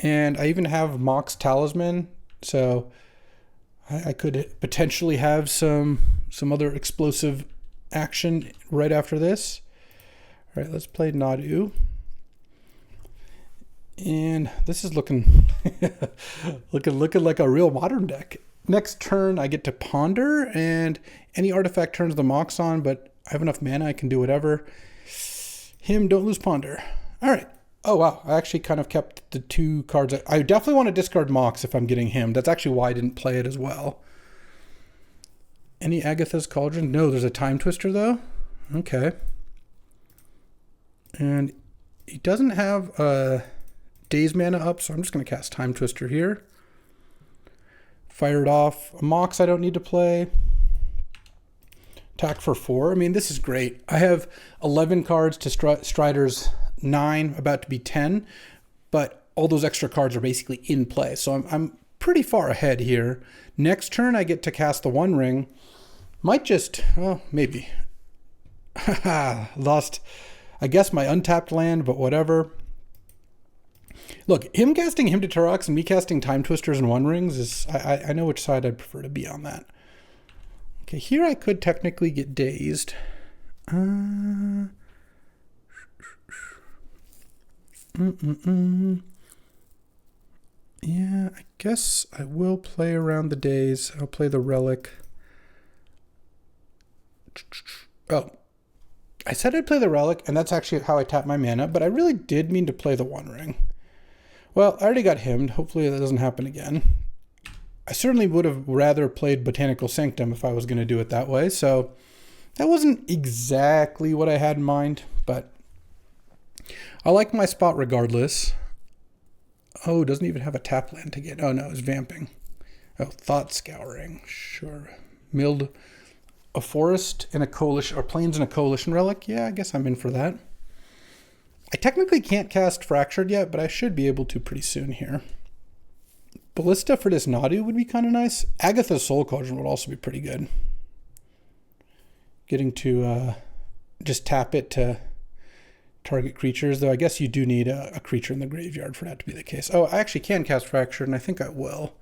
And I even have Mox Talisman, so I could potentially have some other explosive action right after this. All right, let's play Nadu. And this is looking looking like a real modern deck. Next turn, I get to Ponder, and any artifact turns the Mox on, but I have enough mana, I can do whatever. Him, don't lose Ponder. All right. Oh, wow. I actually kind of kept the 2 cards. I definitely want to discard Mox if I'm getting him. That's actually why I didn't play it as well. Any Agatha's Cauldron? No, there's a Time Twister, though. Okay. And he doesn't have Daze mana up, so I'm just going to cast Time Twister here. Fire it off. A Mox I don't need to play. Attack for 4. I mean, this is great. I have 11 cards to Strider's 9, about to be 10, but all those extra cards are basically in play. So I'm pretty far ahead here. Next turn, I get to cast the One Ring. Might just, well, maybe. Lost, I guess, my untapped land, but whatever. Look, him casting Hymn to Turok and me casting Time Twisters and One Rings is, I know which side I'd prefer to be on that. Okay, here I could technically get dazed. Yeah, I guess I will play around the days. I'll play the Relic. Oh, I said I'd play the Relic, and that's actually how I tap my mana, but I really did mean to play the One Ring. Well, I already got himmed. Hopefully that doesn't happen again. I certainly would have rather played Botanical Sanctum if I was going to do it that way, so that wasn't exactly what I had in mind, but I like my spot regardless. Oh, doesn't even have a tap land to get. Oh, no, it's Vamping. Oh, Thought Scouring. Sure. Milled a forest in a coalition, or plains in a coalition relic. Yeah, I guess I'm in for that. I technically can't cast Fractured yet, but I should be able to pretty soon here. Ballista for this Nadu would be kind of nice. Agatha's Soul Cauldron would also be pretty good. Getting to just tap it to target creatures, though I guess you do need a creature in the graveyard for that to be the case. Oh, I actually can cast Fractured, and I think I will.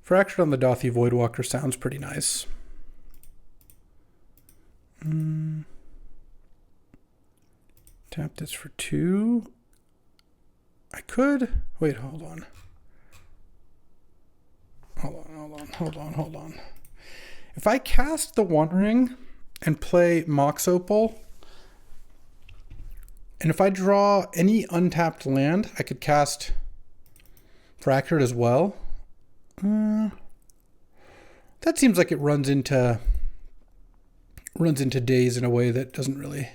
Fractured on the Dothi Voidwalker sounds pretty nice. Tap this for 2. I could... Wait, hold on. Hold on. If I cast the One Ring and play Mox Opal, and if I draw any untapped land, I could cast Fractured as well. That seems like it runs into Daze in a way that doesn't really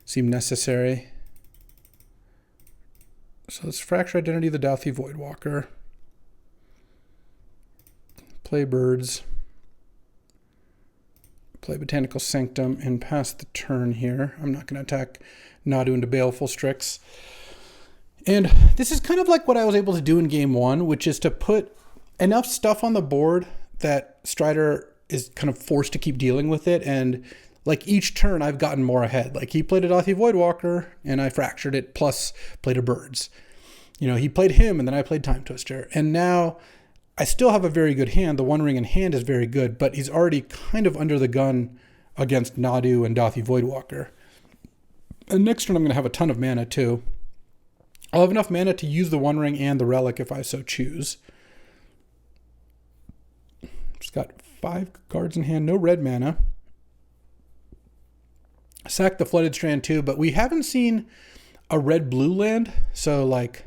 seem necessary. So let's Fracture Identity of the Dothi Voidwalker. Play Birds. Play Botanical Sanctum and pass the turn here. I'm not going to attack Nadu into Baleful Strix. And this is kind of like what I was able to do in game one, which is to put enough stuff on the board that Strider is kind of forced to keep dealing with it. And like each turn I've gotten more ahead. Like he played a Dothi Voidwalker and I fractured it, plus played a Birds. You know, he played him and then I played Time Twister. And now I still have a very good hand. The One Ring in hand is very good, but he's already kind of under the gun against Nadu and Dothi Voidwalker. And next turn I'm going to have a ton of mana too. I'll have enough mana to use the One Ring and the Relic if I so choose. Just got 5 cards in hand, no red mana. Sack the Flooded Strand too, but we haven't seen a red-blue land, so like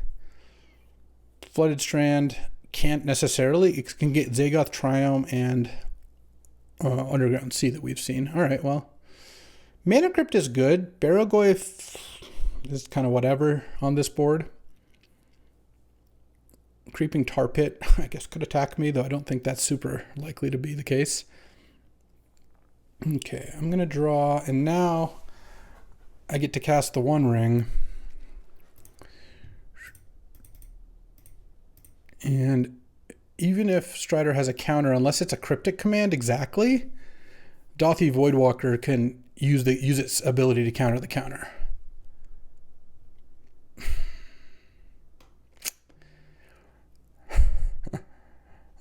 Flooded Strand can't necessarily. It can get Zagoth Triome and Underground Sea that we've seen. All right, well, Mana Crypt is good. Barrogoyf is kind of whatever on this board. Creeping Tar Pit, I guess, could attack me, though I don't think that's super likely to be the case. Okay, I'm going to draw, and now I get to cast the One Ring. And even if Strider has a counter, unless it's a Cryptic command exactly, Dothi Voidwalker can use its ability to counter the counter.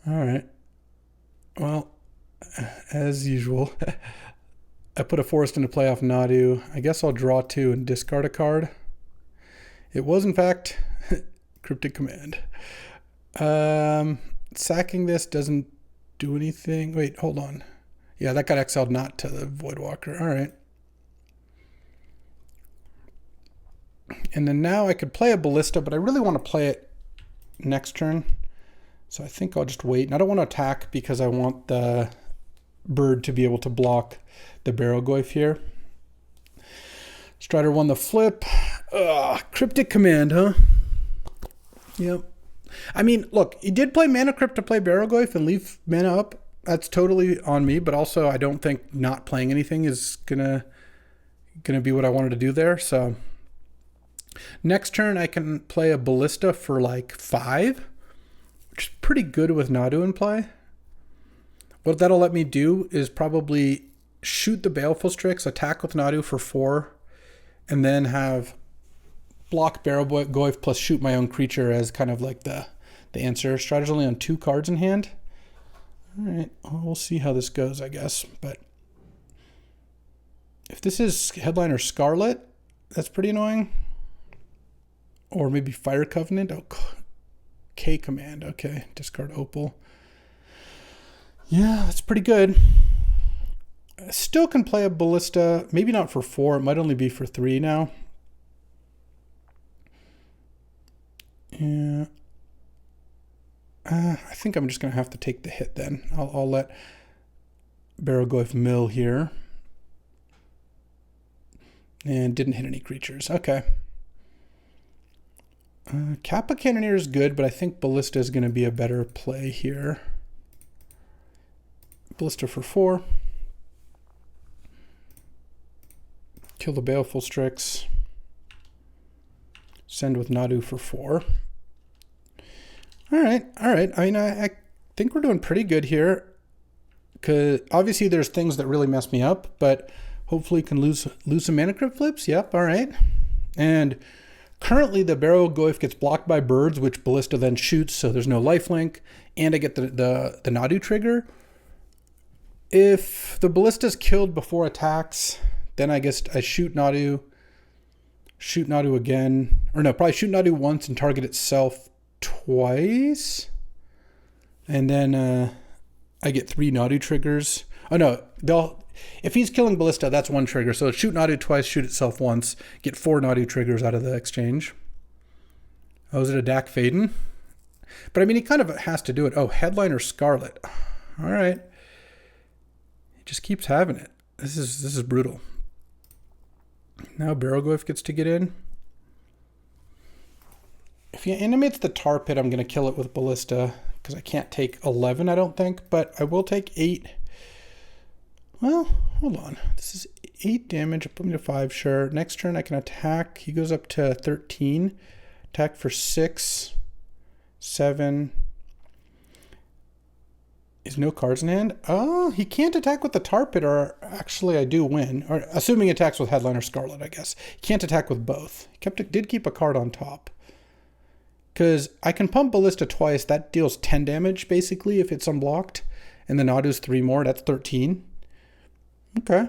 All right. Well, as usual, I put a Forest into play off Nadu. I guess I'll draw 2 and discard a card. It was, in fact, Cryptic Command. Sacking this doesn't do anything. Wait, hold on. Yeah, that got exiled not to the Voidwalker. All right. And then now I could play a Ballista, but I really want to play it next turn. So I think I'll just wait. And I don't want to attack because I want the bird to be able to block the Barrogoyf here. Strider won the flip. Cryptic Command, huh? Yep. I mean, look, he did play Mana Crypt to play Barrogoyf and leave mana up. That's totally on me, but also I don't think not playing anything is gonna be what I wanted to do there. So next turn I can play a Ballista for like 5. Which is pretty good with Nadu in play. What that'll let me do is probably shoot the Baleful Strix, attack with Nadu for 4, and then have block Barrogoyf plus shoot my own creature as kind of like the answer. Strider's only on 2 cards in hand. All right, well, we'll see how this goes, I guess. But if this is Headliner Scarlet, that's pretty annoying. Or maybe Fire Covenant. Oh, K command. Okay, discard Opal. Yeah, that's pretty good. I still can play a Ballista. Maybe not for 4. It might only be for 3 now. Yeah. I think I'm just going to have to take the hit then. I'll let Barrogoyf mill here. And didn't hit any creatures. Okay. Kappa Cannoneer is good, but I think Ballista is going to be a better play here. Ballista for 4. Kill the Baleful Strix. Send with Nadu for 4. All right. I mean, I think we're doing pretty good here. Because obviously there's things that really mess me up, but hopefully can lose some Mana Crypt flips. Yep, all right. And currently the Barrogoyf gets blocked by birds, which Ballista then shoots, so there's no lifelink, and I get the Nadu trigger. If the Ballista's killed before attacks, then I guess I shoot Nadu again. Or no, probably shoot Nadu once and target itself twice. And then I get 3 Nadu triggers. Oh no, if he's killing Ballista, that's 1 trigger. So shoot Nadu twice, shoot itself once, get 4 Nadu triggers out of the exchange. Oh, is it a Dak Faden? But I mean, he kind of has to do it. Oh, Headliner Scarlet. All right. He just keeps having it. This is brutal. Now Barrogoyf gets to get in. If he animates the Tar Pit, I'm going to kill it with Ballista because I can't take 11, I don't think, but I will take 8. Well, hold on. This is 8 damage. Put me to 5, sure. Next turn I can attack. He goes up to 13. Attack for 6, 7. Is no cards in hand? Oh, he can't attack with the Tar Pit, or actually I do win. Or assuming he attacks with Headliner Scarlet, I guess. He can't attack with both. He did keep a card on top. Because I can pump Ballista twice. That deals 10 damage, basically, if it's unblocked. And then Nadu's 3 more. That's 13. Okay.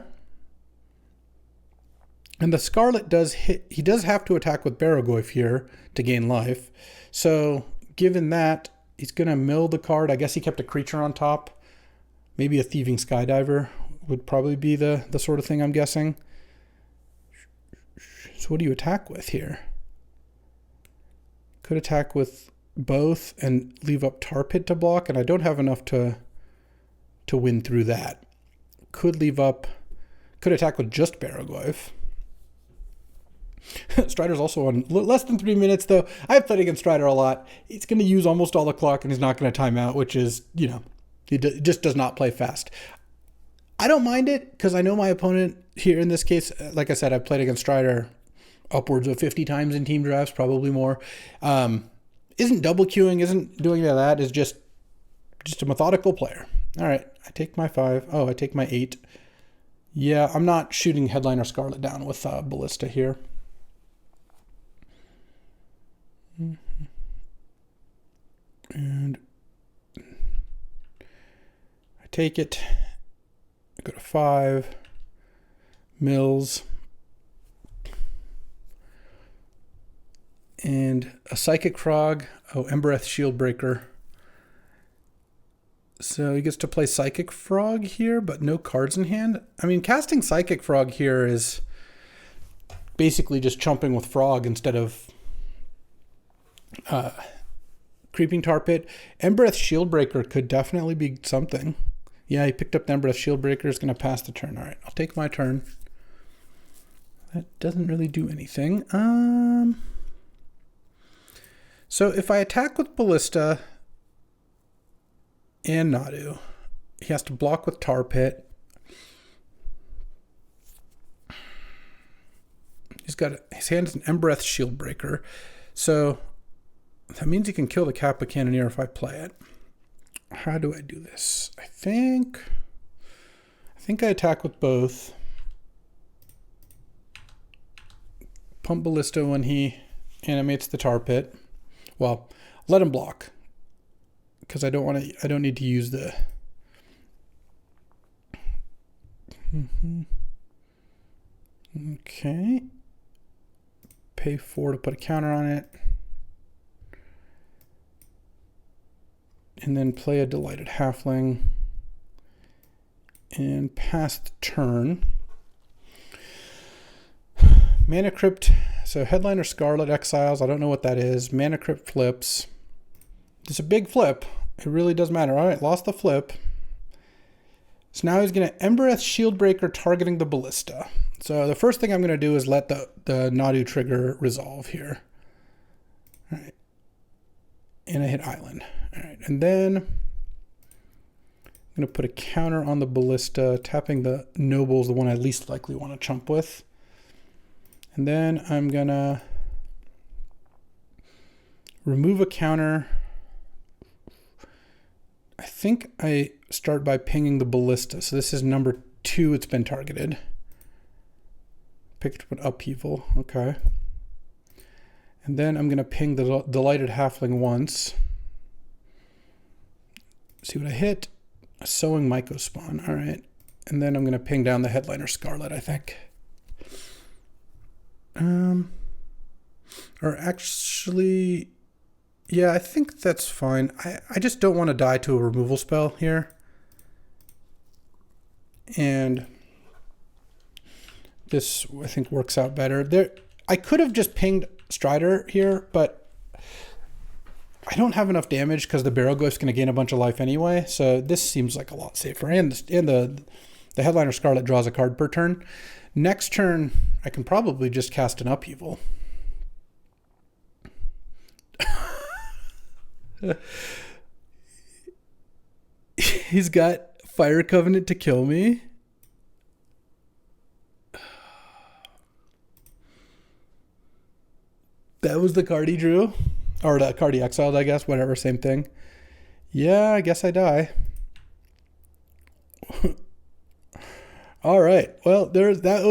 And the Scarlet does hit. He does have to attack with Barragoyf here to gain life. So, given that, he's going to mill the card. I guess he kept a creature on top. Maybe a Thieving Skydiver would probably be the sort of thing I'm guessing. So what do you attack with here? Could attack with both and leave up Tar Pit to block, and I don't have enough to win through that. Could attack with just Barragoyf. Strider's also on less than 3 minutes, though. I've played against Strider a lot. He's going to use almost all the clock, and he's not going to time out, which is, he just does not play fast. I don't mind it, because I know my opponent here in this case, like I said, I've played against Strider upwards of 50 times in team drafts, probably more. Isn't double queuing, isn't doing any of that, is just a methodical player. All right, I take my 5. Oh, I take my 8. Yeah, I'm not shooting Headliner Scarlet down with Ballista here. And I take it. I go to 5. Mills. And a Psychic Frog. Oh, Embereth Shieldbreaker. So he gets to play Psychic Frog here, but no cards in hand. I mean, casting Psychic Frog here is basically just chumping with Frog instead of Creeping Tar Pit. Embereth Shieldbreaker could definitely be something. Yeah, he picked up the Embereth Shieldbreaker. Is going to pass the turn. All right, I'll take my turn. That doesn't really do anything. So if I attack with Ballista and Nadu, he has to block with Tar Pit. He's got his hand is an Embereth Shieldbreaker, so that means he can kill the Kappa Cannoneer if I play it. How do I do this? I think I attack with both. Pump Ballista when he animates the Tar Pit. Well, let him block, because I don't need to use the Okay. Pay 4 to put a counter on it. And then play a Delighted Halfling and pass the turn. Mana Crypt, so Headliner Scarlet exiles, I don't know what that is. Mana Crypt flips. It's a big flip. It really does matter. All right, lost the flip. So now he's going to Embereth Shieldbreaker targeting the Ballista. So the first thing I'm going to do is let the Nadu trigger resolve here. All right. And I hit Island. All right, and then I'm going to put a counter on the Ballista, tapping the Nobles, the one I least likely want to chump with. And then I'm going to remove a counter. I think I start by pinging the Ballista. So this is number 2, it's been targeted. Picked up an Upheaval, okay. And then I'm going to ping the Delighted Halfling once. See what I hit? A Sowing Mycospawn, all right. And then I'm going to ping down the Headliner Scarlet, I think. Or actually, yeah, I think that's fine. I just don't want to die to a removal spell here. And this, I think, works out better. I could have just pinged Strider here, but I don't have enough damage because the Barragoyf's going to gain a bunch of life anyway. So this seems like a lot safer. And the Headliner Scarlet draws a card per turn. Next turn, I can probably just cast an Upheaval. He's got Fire Covenant to kill me. That was the card he drew. Or the card he exiled, I guess. Whatever, same thing. Yeah, I guess I die. All right. Well, I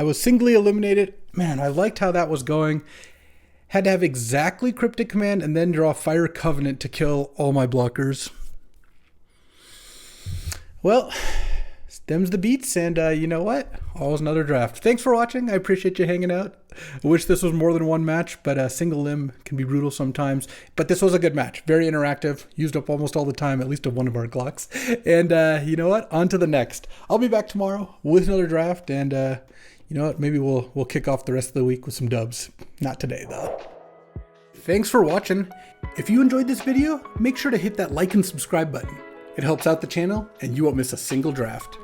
was singly eliminated. Man, I liked how that was going. Had to have exactly Cryptic Command and then draw Fire Covenant to kill all my blockers. Well, them's the beats, and you know what? Always another draft. Thanks for watching. I appreciate you hanging out. I wish this was more than one match, but a single limb can be brutal sometimes. But this was a good match. Very interactive. Used up almost all the time, at least of one of our clocks. And you know what? On to the next. I'll be back tomorrow with another draft, and you know what? Maybe we'll kick off the rest of the week with some dubs. Not today, though. Thanks for watching. If you enjoyed this video, make sure to hit that like and subscribe button. It helps out the channel, and you won't miss a single draft.